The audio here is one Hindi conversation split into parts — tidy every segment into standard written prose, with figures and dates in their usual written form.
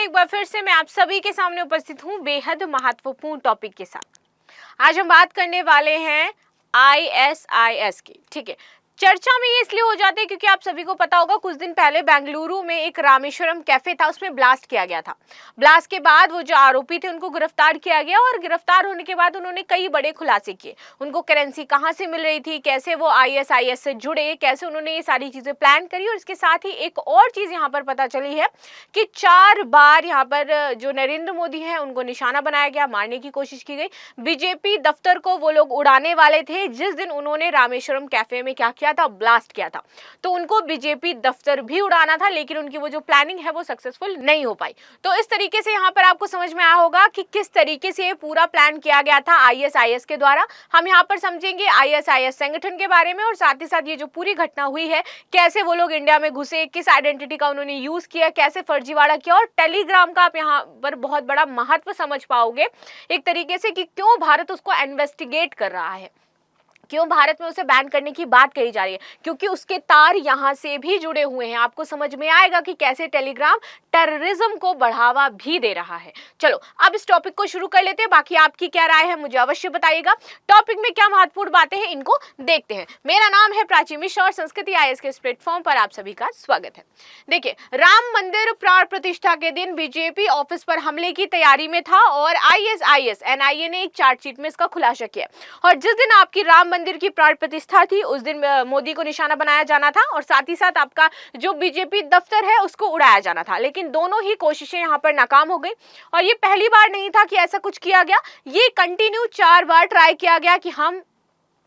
एक बार फिर से मैं आप सभी के सामने उपस्थित हूँ बेहद महत्वपूर्ण टॉपिक के साथ। आज हम बात करने वाले हैं ISIS की। ठीक है, चर्चा में ये इसलिए हो जाते हैं क्योंकि आप सभी को पता होगा कुछ दिन पहले बेंगलुरु में एक रामेश्वरम कैफे था, उसमें ब्लास्ट किया गया था। ब्लास्ट के बाद वो जो आरोपी थे उनको गिरफ्तार किया गया और गिरफ्तार होने के बाद उन्होंने कई बड़े खुलासे किए। उनको करेंसी कहाँ से मिल रही थी, कैसे वो ISIS से जुड़े, कैसे उन्होंने ये सारी चीजें प्लान करी। और इसके साथ ही एक और चीज यहाँ पर पता चली है कि 4 बार यहाँ पर जो नरेंद्र मोदी है उनको निशाना बनाया गया, मारने की कोशिश की गई। बीजेपी दफ्तर को वो लोग उड़ाने वाले थे जिस दिन उन्होंने रामेश्वरम कैफे में क्या किया था, ब्लास्ट किया था। तो उनको बीजेपी दफ्तर भी उड़ाना था, लेकिन उनकी वो जो प्लानिंग है वो सक्सेसफुल नहीं हो पाई। तो इस तरीके से यहाँ पर आपको समझ में आया होगा कि किस तरीके से ये पूरा प्लान किया गया था ISIS के द्वारा। हम यहाँ पर समझेंगे ISIS संगठन के बारे में और साथ ही साथ ये जो पूरी घटना हुई है, कैसे वो लोग इंडिया में घुसे, किस आइडेंटिटी का उन्होंने यूज किया, कैसे फर्जीवाड़ा किया। और टेलीग्राम का आप यहाँ पर बहुत बड़ा महत्व समझ पाओगे एक तरीके से कि क्यों भारत उसको इन्वेस्टिगेट कर रहा है, क्यों भारत में उसे बैन करने की बात कही जा रही है, क्योंकि उसके तार यहाँ से भी जुड़े हुए हैं। आपको समझ में आएगा कि कैसे टेलीग्राम टेररिज्म को बढ़ावा भी दे रहा है। चलो अब इस टॉपिक को शुरू कर लेते हैं, बाकी आपकी क्या राय है मुझे अवश्य बताइएगा। टॉपिक में क्या महत्वपूर्ण बातें हैं इनको देखते हैं। मेरा नाम है प्राची मिश्रा और संस्कृति IAS के इस प्लेटफॉर्म पर आप सभी का स्वागत है। देखिए, राम मंदिर प्राण प्रतिष्ठा के दिन बीजेपी ऑफिस पर हमले की तैयारी में था और ISIS NIA ने एक चार्जशीट में इसका खुलासा किया। और जिस दिन आपकी राम मंदिर की प्राण प्रतिष्ठा थी उस दिन मोदी को निशाना बनाया जाना था और साथ ही साथ आपका जो बीजेपी दफ्तर है उसको उड़ाया जाना था, लेकिन दोनों ही कोशिशें यहाँ पर नाकाम हो गई। और ये पहली बार नहीं था कि ऐसा कुछ किया गया, ये कंटिन्यू 4 बार ट्राई किया गया कि हम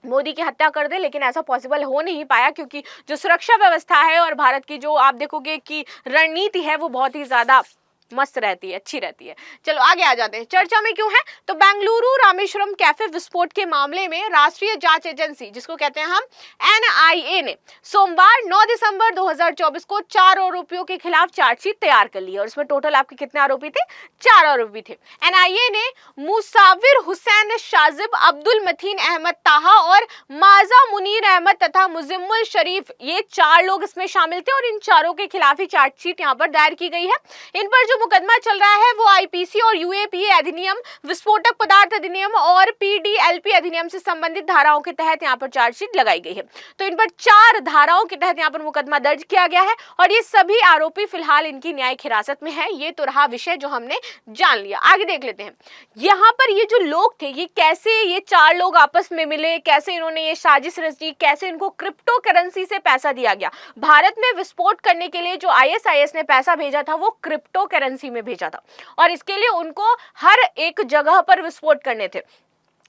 मोदी की हत्या कर दे, लेकिन ऐसा पॉसिबल हो नहीं पाया क्योंकि जो सुरक्षा व्यवस्था है और भारत की जो आप देखोगे कि रणनीति है वो बहुत ही ज्यादा मस्त रहती है, अच्छी रहती है। चलो आगे आ जाते हैं। चर्चा में क्यों है तो बेंगलुरु रामेश्वरम कैफे विस्फोट के मामले में राष्ट्रीय जांच एजेंसी जिसको कहते हैं हम NIA ने सोमवार 9 दिसंबर 2024 को 4 आरोपियों के खिलाफ चार्जशीट तैयार कर ली और उसमें टोटल आपके कितने आरोपी थे, 4 आरोपी थे। NIA ने मुसाविर हुसैन शाजिब, अब्दुल मतीन अहमद ताहा और माजा मुनीर अहमद तथा मुजम्मिल शरीफ, ये 4 लोग इसमें शामिल थे और इन चारों के खिलाफ ही चार्जशीट यहाँ पर दायर की गई है। इन पर मुकदमा चल रहा है वो IPC और UAPA अधिनियम, विस्फोटक पदार्थ अधिनियम और PDLP अधिनियम से संबंधित धाराओं के तहत यहाँ पर चार्जशीट लगाई गई है। तो इन पर 4 धाराओं के तहत यहाँ पर मुकदमा दर्ज किया गया है और ये सभी आरोपी फिलहाल इनकी न्यायिक हिरासत में है। ये तो रहा विषय जो हमने जान लिया। आगे देख लेते हैं। यहाँ पर ये जो लोग थे, ये कैसे ये 4 लोग आपस में मिले, कैसे इन्होंने ये साजिश रची, कैसे इनको क्रिप्टो करेंसी से पैसा दिया गया। भारत में विस्फोट करने के लिए जो ISIS ने पैसा भेजा था वो क्रिप्टो करेंसी में भेजा था और इसके लिए उनको हर एक जगह पर विस्फोट करने थे।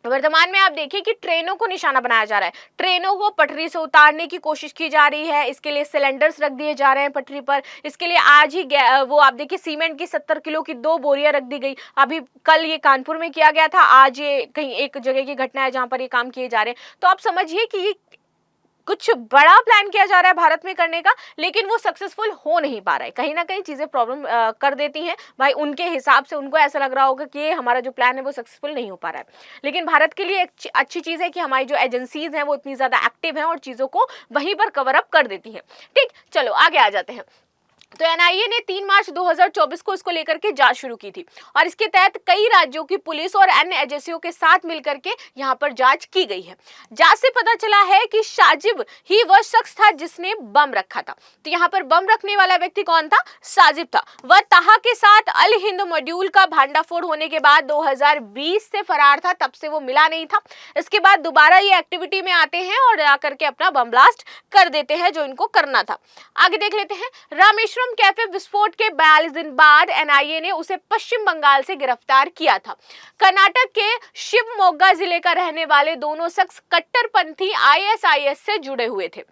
वर्तमान में आप देखिए कि ट्रेनों को निशाना बनाया जा रहा है, ट्रेनों को पटरी से उतारने की कोशिश की जा रही है। इसके लिए सिलेंडर्स रख दिए जा रहे हैं पटरी पर। इसके लिए आज ही वो आप देखिए सीमेंट की 70 किलो की 2 बोरियां रख दी गई। अभी कल ये कानपुर में किया गया था, आज ये कहीं एक जगह की घटना है जहां पर ये काम किए जा रहे हैं। तो आप समझिए कि ये कुछ बड़ा प्लान किया जा रहा है भारत में करने का, लेकिन वो सक्सेसफुल हो नहीं पा रहा है। कहीं ना कहीं चीजें प्रॉब्लम कर देती हैं भाई, उनके हिसाब से उनको ऐसा लग रहा होगा कि ये हमारा जो प्लान है वो सक्सेसफुल नहीं हो पा रहा है। लेकिन भारत के लिए एक अच्छी चीज है कि हमारी जो एजेंसीज हैं वो इतनी ज्यादा एक्टिव हैं और चीजों को वहीं पर कवर अप कर देती हैं। ठीक, चलो आगे आ जाते हैं। तो NIA ने 3 मार्च 2024 को इसको लेकर के जांच शुरू की थी और इसके तहत कई राज्यों की पुलिस और अन्य एजेंसियों के साथ मिलकर के यहाँ पर जांच की गई है। जांच से पता चला है कि साजिब ही वह शख्स था जिसने बम रखा था। तो यहाँ पर बम रखने वाला व्यक्ति कौन था, साजिब था। वह ताहा के साथ अल हिंद मॉड्यूल का भांडाफोड़ होने के बाद 2020 से फरार था, तब से वो मिला नहीं था। इसके बाद दोबारा ये एक्टिविटी में आते हैं और आकर के अपना बम ब्लास्ट कर देते हैं जो इनको करना था। आगे देख लेते हैं। रामेश्वरम कैफे विस्फोट के 42 दिन बाद NIA ने उसे पश्चिम बंगाल से गिरफ्तार किया था। कर्नाटक के शिवमोगा जिले का रहने वाले दोनों शख्स कट्टरपंथी ISIS से जुड़े हुए थे।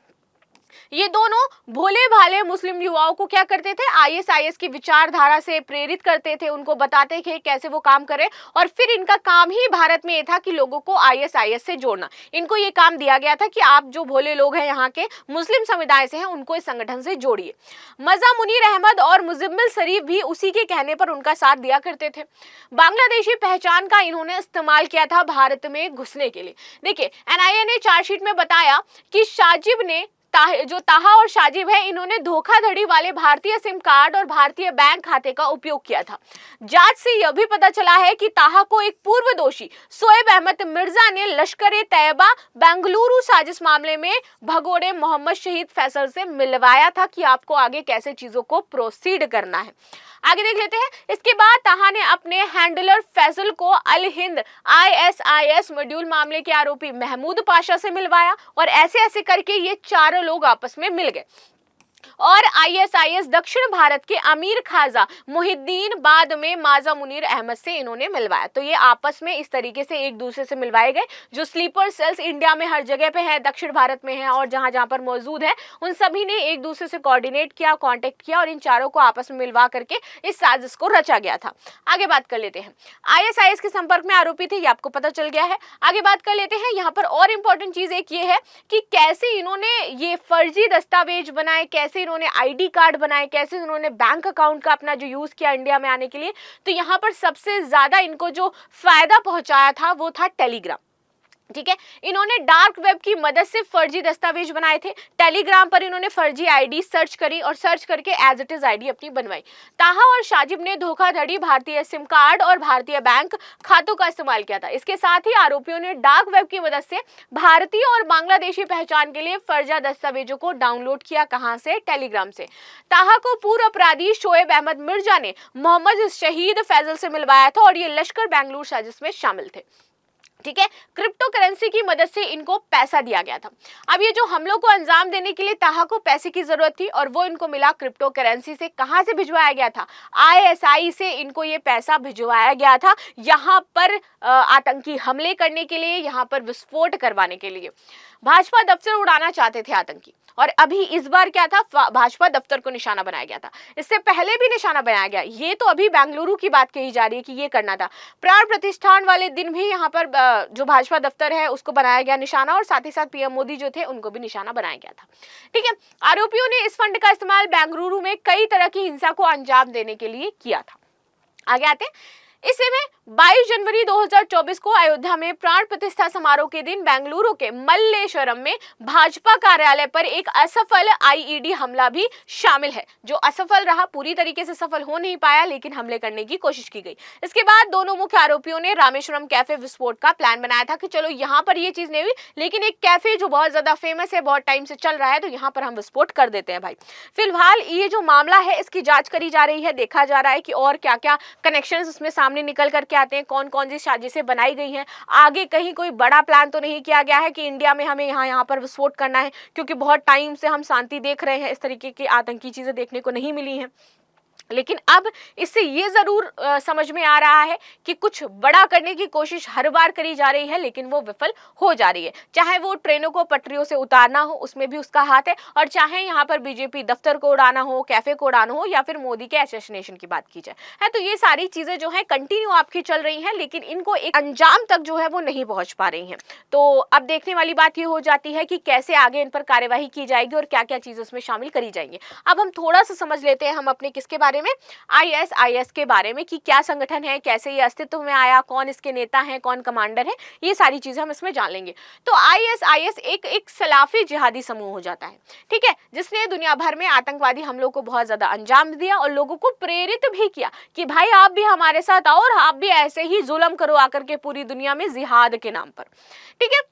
ये दोनों भोले भाले मुस्लिम युवाओं को क्या करते थे, ISIS की विचारधारा से प्रेरित करते थे, उनको बताते थे कैसे वो काम करें और फिर इनका काम ही भारत में ये था कि लोगों को ISIS से जोड़ना। इनको ये काम दिया गया था कि आप जो भोले लोग हैं यहाँ के मुस्लिम समुदाय से हैं उनको इस संगठन से जोड़िए। मजा मुनीर अहमद और मुजम्मिल शरीफ भी उसी के कहने पर उनका साथ दिया करते थे। बांग्लादेशी पहचान का इन्होंने इस्तेमाल किया था भारत में घुसने के लिए। देखिए, NIA ने चार्जशीट में बताया कि साजिब ने जो ताहा और शाजिब है, इन्होंने धोखाधड़ी वाले भारतीय सिम कार्ड और भारतीय बैंक खाते का उपयोग किया था। जांच से यह भी पता चला है कि ताहा को एक पूर्व दोषी शोएब अहमद मिर्जा ने लश्कर-ए-तैयबा बेंगलुरु साजिश मामले में भगोड़े मोहम्मद शहीद फैसल से मिलवाया था कि आपको आगे कैसे चीजों को प्रोसीड करना है। आगे देख लेते हैं। इसके बाद ताहा ने अपने हैंडलर फैसल को अल हिंद ISIS मॉड्यूल मामले के आरोपी महमूद पाशा से मिलवाया और ऐसे ऐसे करके ये चारों लोग आपस में मिल गए और ISIS दक्षिण भारत के अमीर खाजा मुहिद्दीन बाद में माजा मुनीर अहमद से इन्होंने मिलवाया। तो ये आपस में इस तरीके से एक दूसरे से मिलवाए गए। जो स्लीपर सेल्स इंडिया में हर जगह पे है, दक्षिण भारत में है और जहां जहां पर मौजूद है, उन सभी ने एक दूसरे से कोऑर्डिनेट किया, कांटेक्ट किया और इन चारों को आपस में मिलवा करके इस साजिश को रचा गया था। आगे बात कर लेते हैं। ISIS के संपर्क में आरोपी थे, ये आपको पता चल गया है। आगे बात कर लेते हैं। यहाँ पर और इंपॉर्टेंट चीज एक ये है कि कैसे इन्होंने ये फर्जी दस्तावेज बनाए, कैसे इन्होंने ID कार्ड बनाए, कैसे उन्होंने बैंक अकाउंट का अपना जो यूज किया इंडिया में आने के लिए। तो यहाँ पर सबसे ज्यादा इनको जो फायदा पहुंचाया था वो था टेलीग्राम। ठीक है, इन्होंने डार्क वेब की मदद से फर्जी दस्तावेज बनाए थे। टेलीग्राम पर इन्होंने फर्जी ID सर्च करी और सर्च करके एज इट इज ID अपनी बनवाई। ताहा और शाजिब ने धोखाधड़ी भारतीय सिम कार्ड और भारतीय बैंक खातों का इस्तेमाल किया था। इसके साथ ही आरोपियों ने डार्क वेब की मदद से भारतीय और बांग्लादेशी पहचान के लिए फर्जा दस्तावेजों को डाउनलोड किया। कहां से? टेलीग्राम से। ताहा को पूर्व अपराधी शोएब अहमद मिर्जा ने मोहम्मद शहीद फैसल से मिलवाया था और ये लश्कर बेंगलुरु साजिश में शामिल थे। ठीक है, क्रिप्टो करेंसी की मदद से इनको पैसा दिया गया था। अब ये जो हमलों को अंजाम देने के लिए ताहा को पैसे की जरूरत थी और वो इनको मिला क्रिप्टो करेंसी से। कहां से भिजवाया गया था? ISI से इनको ये पैसा भिजवाया गया था, यहाँ पर आतंकी हमले करने के लिए, यहाँ पर विस्फोट करवाने के लिए। भाजपा दफ्तर उड़ाना चाहते थे आतंकी और अभी इस बार क्या था? भाजपा दफ्तर को निशाना बनाया गया था। इससे पहले भी निशाना बनाया गया। ये तो अभी बेंगलुरु की बात कही जा रही है कि ये करना था। प्राण प्रतिष्ठान वाले दिन भी यहाँ पर जो भाजपा दफ्तर है उसको बनाया गया निशाना और साथ ही साथ PM मोदी जो थे उनको भी निशाना बनाया गया था। ठीक है, आरोपियों ने इस फंड का इस्तेमाल बेंगलुरु में कई तरह की हिंसा को अंजाम देने के लिए किया था। आगे आते हैं। इसी में 22 जनवरी 2024 को अयोध्या में प्राण प्रतिष्ठा समारोह के दिन बेंगलुरु के मल्लेश्वरम में भाजपा कार्यालय पर एक असफल IED हमला भी शामिल है, जो असफल रहा, पूरी तरीके से सफल हो नहीं पाया, लेकिन हमले करने की कोशिश की गई। इसके बाद दोनों मुख्य आरोपियों ने रामेश्वरम कैफे विस्फोट का प्लान बनाया था कि चलो यहाँ पर ये चीज नहीं हुई, लेकिन एक कैफे जो बहुत ज्यादा फेमस है, बहुत टाइम से चल रहा है, तो यहाँ पर हम विस्फोट कर देते हैं भाई। फिलहाल ये जो मामला है इसकी जांच करी जा रही है, देखा जा रहा है कि और क्या क्या कनेक्शंस इसमें सामने निकल करके आते हैं, कौन कौन सी साजिशें बनाई गई हैं। आगे कहीं कोई बड़ा प्लान तो नहीं किया गया है कि इंडिया में हमें यहाँ पर विस्फोट करना है, क्योंकि बहुत टाइम से हम शांति देख रहे हैं, इस तरीके की आतंकी चीजें देखने को नहीं मिली हैं। लेकिन अब इससे ये जरूर समझ में आ रहा है कि कुछ बड़ा करने की कोशिश हर बार करी जा रही है, लेकिन वो विफल हो जा रही है। चाहे वो ट्रेनों को पटरियों से उतारना हो, उसमें भी उसका हाथ है, और चाहे यहाँ पर बीजेपी दफ्तर को उड़ाना हो, कैफे को उड़ाना हो, या फिर मोदी के असैसिनेशन की बात की जाए है, तो ये सारी चीजें जो है कंटिन्यू आपकी चल रही हैं, लेकिन इनको एक अंजाम तक जो है वो नहीं पहुंच पा रही हैं। तो अब देखने वाली बात ये हो जाती है कि कैसे आगे इन पर कार्यवाही की जाएगी और क्या क्या चीजें उसमें शामिल करी जाएंगी। अब हम थोड़ा सा समझ लेते हैं हम अपने किसके बारे में, ISIS के बारे में, कि क्या संगठन है, कैसे ये अस्तित्व में आया, कौन इसके नेता हैं, कौन कमांडर है, ये सारी चीजें हम इसमें जान लेंगे। तो ISIS एक सलाफी जिहादी समूह हो जाता है, ठीक है, जिसने दुनिया भर में आतंकवादी हमलों को बहुत ज्यादा अंजाम दिया और लोगों को प्रेरित भी किया कि भाई आप भी हमारे साथ आओ और आप भी ऐसे ही जुल्म करो आकर के पूरी दुनिया में जिहाद के नाम पर। ठीक है,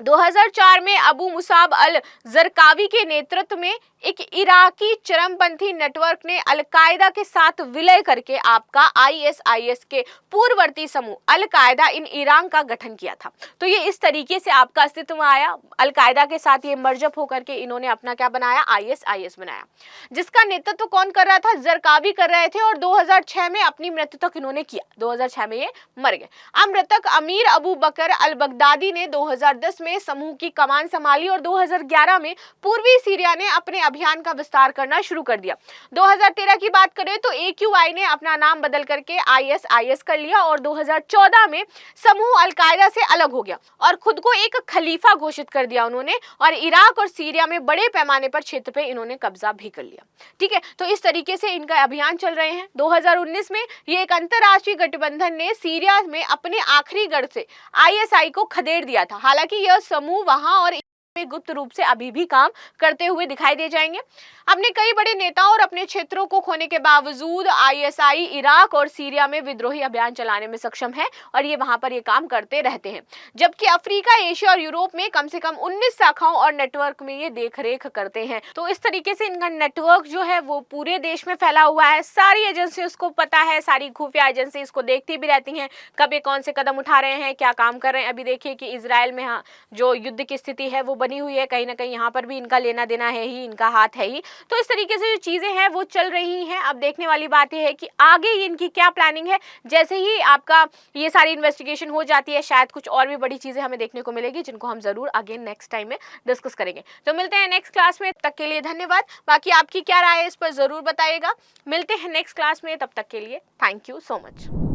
2004 में अबू मुसाब अल जरकावी के नेतृत्व में एक इराकी चरमपंथी नेटवर्क ने अल-कायदा के साथ विलय करके आपका ISIS के पूर्ववर्ती समूह अल-कायदा इन ईरान का गठन किया था। तो ये इस तरीके से आपका अस्तित्व में आया, अल-कायदा के साथ ये मर्जअप होकर के इन्होंने अपना क्या बनाया, ISIS बनाया, जिसका नेतृत्व कौन कर रहा था, जरकावी कर रहे थे, और 2006 में अपनी मृत्यु तक इन्होंने किया। 2006 में ये मर गए। अब मृतक अमीर अबू बकर अल बगदादी ने 2010 में समूह की कमान संभाली और 2011 में पूर्वी सीरिया ने अपने अभियान का विस्तार करना शुरू कर दिया। 2013 की बात करें तो AQI ने अपना नाम बदल करके ISIS कर लिया और 2014 में समूह अल-कायदा से अलग हो गया और खुद को एक खलीफा घोषित कर दिया उन्होंने, और इराक और सीरिया में बड़े पैमाने पर क्षेत्र पे इन्होंने कब्जा भी कर लिया। ठीक है, तो इस तरीके से इनका अभियान चल रहे हैं। 2019 में ये एक अंतरराष्ट्रीय गठबंधन ने सीरिया में अपने आखिरी गढ़ से ISI को खदेड़ दिया था। हालांकि यह समूह वहां और गुप्त रूप से अभी भी काम करते हुए दिखाई दे जाएंगे। अपने कई बड़े नेताओं और अपने क्षेत्रों को खोने के बावजूद आईएसआई इराक और सीरिया में विद्रोही अभियान चलाने में सक्षम है और ये वहां पर ये काम करते रहते हैं, जबकि अफ्रीका, एशिया और यूरोप में कम से कम 19 शाखाओं और नेटवर्क में ये देखरेख करते हैं। तो इस तरीके से इनका नेटवर्क जो है वो पूरे देश में फैला हुआ है। सारी एजेंसी उसको पता है, सारी खुफिया एजेंसी इसको देखती भी रहती हैं, कब ये कौन से कदम उठा रहे हैं, क्या काम कर रहे हैं। अभी देखिए कि इजराइल में जो युद्ध की स्थिति है वो बनी हुई है, कहीं ना कहीं यहाँ पर भी इनका लेना देना है ही, इनका हाथ है ही। तो इस तरीके से जो चीजें हैं वो चल रही हैं। अब देखने वाली बात यह है कि आगे इनकी क्या प्लानिंग है। जैसे ही आपका ये सारी इन्वेस्टिगेशन हो जाती है, शायद कुछ और भी बड़ी चीजें हमें देखने को मिलेगी, जिनको हम जरूर अगेन नेक्स्ट टाइम में डिस्कस करेंगे। तो मिलते हैं नेक्स्ट क्लास में, तब तक के लिए धन्यवाद। बाकी आपकी क्या राय है इस पर जरूर बताइएगा। मिलते हैं नेक्स्ट क्लास में, तब तक के लिए थैंक यू सो मच।